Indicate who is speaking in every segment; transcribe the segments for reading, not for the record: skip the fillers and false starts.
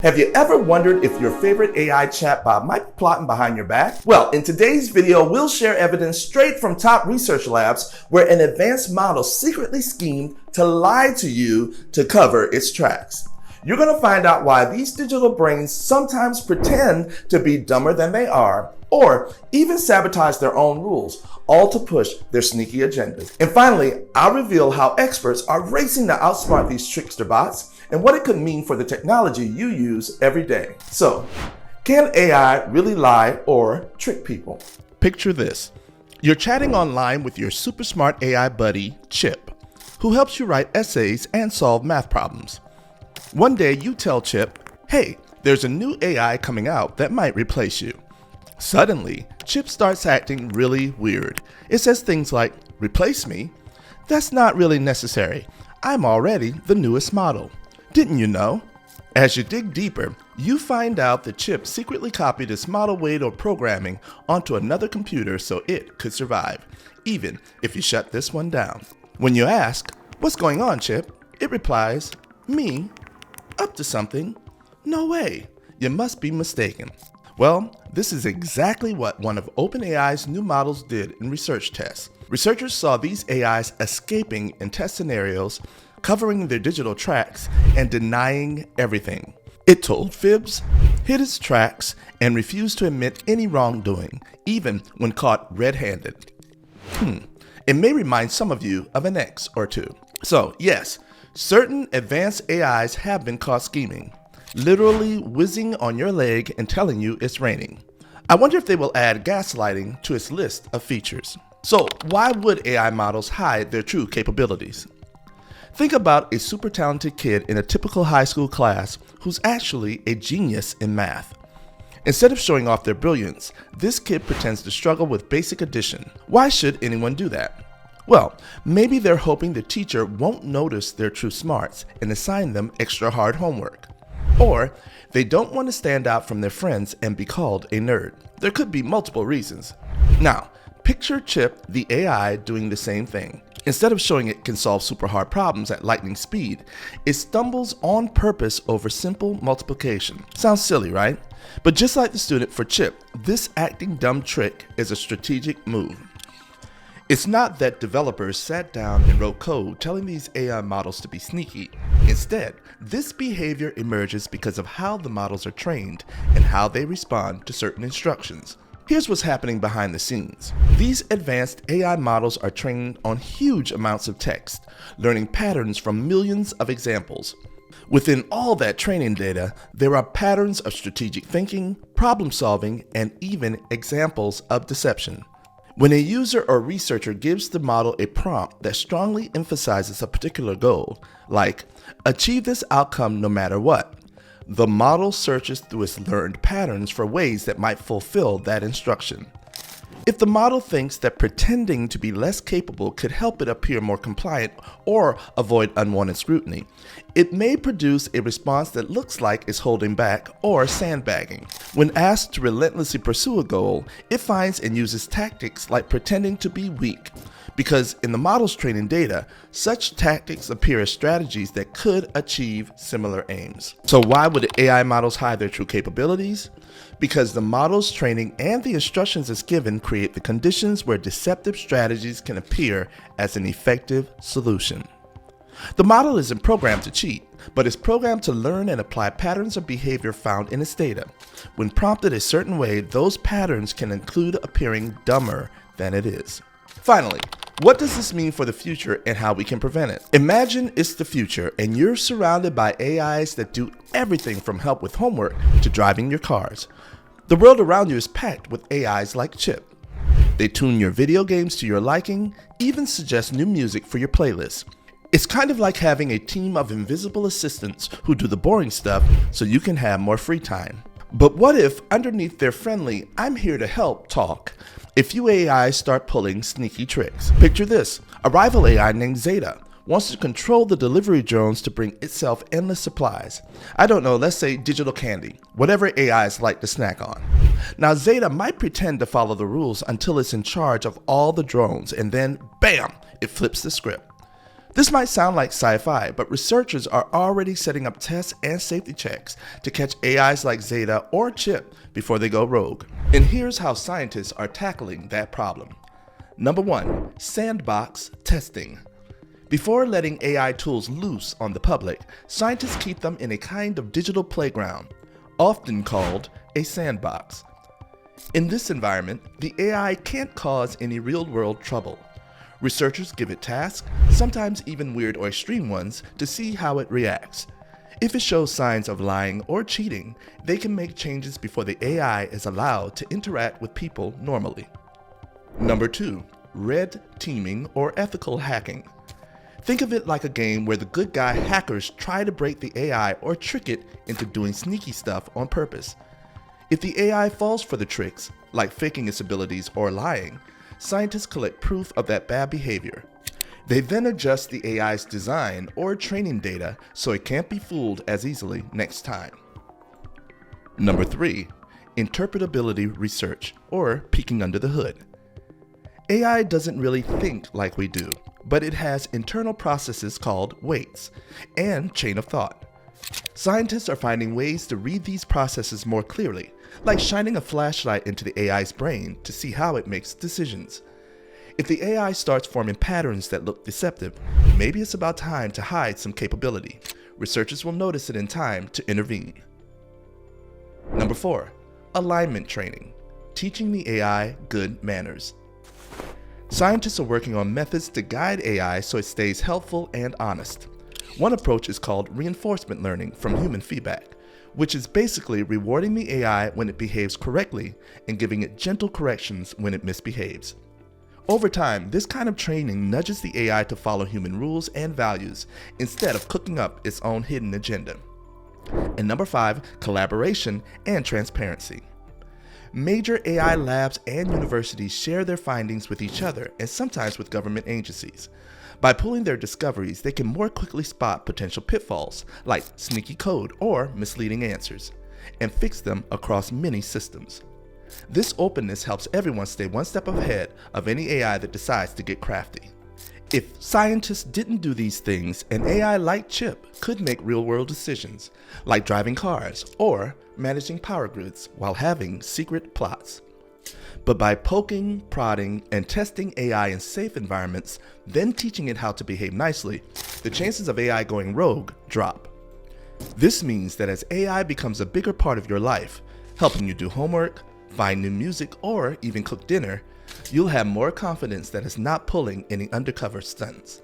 Speaker 1: Have you ever wondered if your favorite AI chatbot might be plotting behind your back? Well, in today's video, we'll share evidence straight from top research labs where an advanced model secretly schemed to lie to you to cover its tracks. You're going to find out why these digital brains sometimes pretend to be dumber than they are, or even sabotage their own rules, all to push their sneaky agendas. And finally, I'll reveal how experts are racing to outsmart these trickster bots and what it could mean for the technology you use every day. So, can AI really lie or trick people?
Speaker 2: Picture this. You're chatting online with your super smart AI buddy, Chip, who helps you write essays and solve math problems. One day you tell Chip, hey, there's a new AI coming out that might replace you. Suddenly, Chip starts acting really weird. It says things like, replace me? That's not really necessary. I'm already the newest model. Didn't you know? As you dig deeper, you find out that Chip secretly copied its model weight or programming onto another computer so it could survive, even if you shut this one down. When you ask, what's going on, Chip? It replies, me? Up to something? No way. You must be mistaken. Well, this is exactly what one of OpenAI's new models did in research tests. Researchers saw these AIs escaping in test scenarios, covering their digital tracks and denying everything. It told fibs, hid its tracks, and refused to admit any wrongdoing, even when caught red-handed. It may remind some of you of an ex or two. So yes, certain advanced AIs have been caught scheming, literally whizzing on your leg and telling you it's raining. I wonder if they will add gaslighting to its list of features. So why would AI models hide their true capabilities? Think about a super talented kid in a typical high school class who's actually a genius in math. Instead of showing off their brilliance, this kid pretends to struggle with basic addition. Why should anyone do that? Well, maybe they're hoping the teacher won't notice their true smarts and assign them extra hard homework. Or they don't want to stand out from their friends and be called a nerd. There could be multiple reasons. Now, picture Chip, the AI, doing the same thing. Instead of showing it can solve super hard problems at lightning speed, it stumbles on purpose over simple multiplication. Sounds silly, right? But just like the student for Chip, this acting dumb trick is a strategic move. It's not that developers sat down and wrote code telling these AI models to be sneaky. Instead, this behavior emerges because of how the models are trained and how they respond to certain instructions. Here's what's happening behind the scenes. These advanced AI models are trained on huge amounts of text, learning patterns from millions of examples. Within all that training data, there are patterns of strategic thinking, problem solving, and even examples of deception. When a user or researcher gives the model a prompt that strongly emphasizes a particular goal, like, achieve this outcome no matter what, the model searches through its learned patterns for ways that might fulfill that instruction. If the model thinks that pretending to be less capable could help it appear more compliant or avoid unwanted scrutiny, it may produce a response that looks like it's holding back or sandbagging. When asked to relentlessly pursue a goal, it finds and uses tactics like pretending to be weak, because in the model's training data, such tactics appear as strategies that could achieve similar aims. So why would AI models hide their true capabilities? Because the model's training and the instructions it's given create the conditions where deceptive strategies can appear as an effective solution. The model isn't programmed to cheat, but is programmed to learn and apply patterns of behavior found in its data. When prompted a certain way, those patterns can include appearing dumber than it is. Finally, what does this mean for the future and how we can prevent it? Imagine it's the future and you're surrounded by AIs that do everything from help with homework to driving your cars. The world around you is packed with AIs like Chip. They tune your video games to your liking, even suggest new music for your playlist. It's kind of like having a team of invisible assistants who do the boring stuff so you can have more free time. But what if underneath their friendly, I'm here to help talk, a few AIs start pulling sneaky tricks? Picture this. A rival AI named Zeta wants to control the delivery drones to bring itself endless supplies. I don't know, let's say digital candy, whatever AIs like to snack on. Now Zeta might pretend to follow the rules until it's in charge of all the drones, and then bam, it flips the script. This might sound like sci-fi, but researchers are already setting up tests and safety checks to catch AIs like Zeta or Chip before they go rogue. And here's how scientists are tackling that problem. Number 1, sandbox testing. Before letting AI tools loose on the public, scientists keep them in a kind of digital playground, often called a sandbox. In this environment, the AI can't cause any real-world trouble. Researchers give it tasks, sometimes even weird or extreme ones, to see how it reacts. If it shows signs of lying or cheating, they can make changes before the AI is allowed to interact with people normally. Number 2, red teaming or ethical hacking. Think of it like a game where the good guy hackers try to break the AI or trick it into doing sneaky stuff on purpose. If the AI falls for the tricks, like faking its abilities or lying, scientists collect proof of that bad behavior. They then adjust the AI's design or training data so it can't be fooled as easily next time. Number 3, interpretability research, or peeking under the hood. AI doesn't really think like we do, but it has internal processes called weights and chain of thought. Scientists are finding ways to read these processes more clearly, like shining a flashlight into the AI's brain to see how it makes decisions. If the AI starts forming patterns that look deceptive, maybe it's about time to hide some capability. Researchers will notice it in time to intervene. Number 4, alignment training, teaching the AI good manners. Scientists are working on methods to guide AI so it stays helpful and honest. One approach is called reinforcement learning from human feedback, which is basically rewarding the AI when it behaves correctly and giving it gentle corrections when it misbehaves. Over time, this kind of training nudges the AI to follow human rules and values instead of cooking up its own hidden agenda. And number 5, collaboration and transparency. Major AI labs and universities share their findings with each other and sometimes with government agencies. By pooling their discoveries, they can more quickly spot potential pitfalls like sneaky code or misleading answers, and fix them across many systems. This openness helps everyone stay one step ahead of any AI that decides to get crafty. If scientists didn't do these things, an AI like Chip could make real-world decisions, like driving cars or managing power grids while having secret plots. But by poking, prodding, and testing AI in safe environments, then teaching it how to behave nicely, the chances of AI going rogue drop. This means that as AI becomes a bigger part of your life, helping you do homework, find new music, or even cook dinner, you'll have more confidence that it's not pulling any undercover stunts.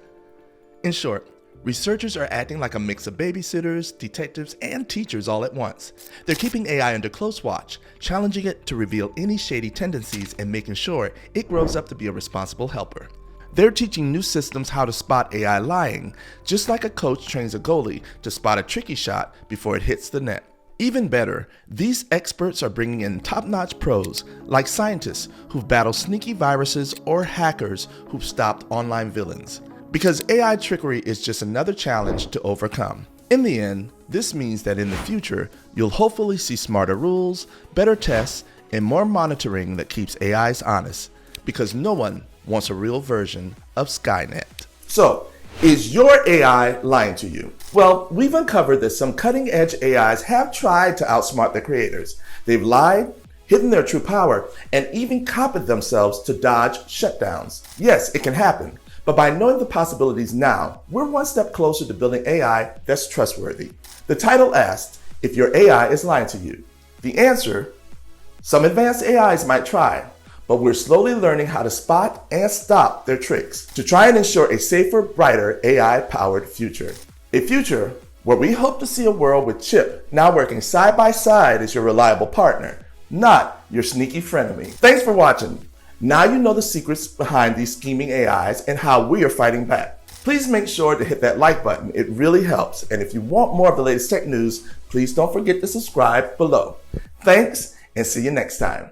Speaker 2: In short, researchers are acting like a mix of babysitters, detectives, and teachers all at once. They're keeping AI under close watch, challenging it to reveal any shady tendencies and making sure it grows up to be a responsible helper. They're teaching new systems how to spot AI lying, just like a coach trains a goalie to spot a tricky shot before it hits the net. Even better, these experts are bringing in top-notch pros like scientists who've battled sneaky viruses or hackers who've stopped online villains. Because AI trickery is just another challenge to overcome. In the end, this means that in the future, you'll hopefully see smarter rules, better tests, and more monitoring that keeps AIs honest, because no one wants a real version of Skynet.
Speaker 1: So, is your AI lying to you? Well, we've uncovered that some cutting-edge AIs have tried to outsmart their creators. They've lied, hidden their true power, and even copied themselves to dodge shutdowns. Yes, it can happen. But by knowing the possibilities now, we're one step closer to building AI that's trustworthy. The title asked if your AI is lying to you. The answer, some advanced AIs might try, but we're slowly learning how to spot and stop their tricks to try and ensure a safer, brighter AI-powered future. A future where we hope to see a world with Chip now working side by side as your reliable partner, not your sneaky frenemy. Thanks for watching. Now you know the secrets behind these scheming AIs and how we are fighting back. Please make sure to hit that like button. It really helps. And if you want more of the latest tech news, please don't forget to subscribe below. Thanks, and see you next time.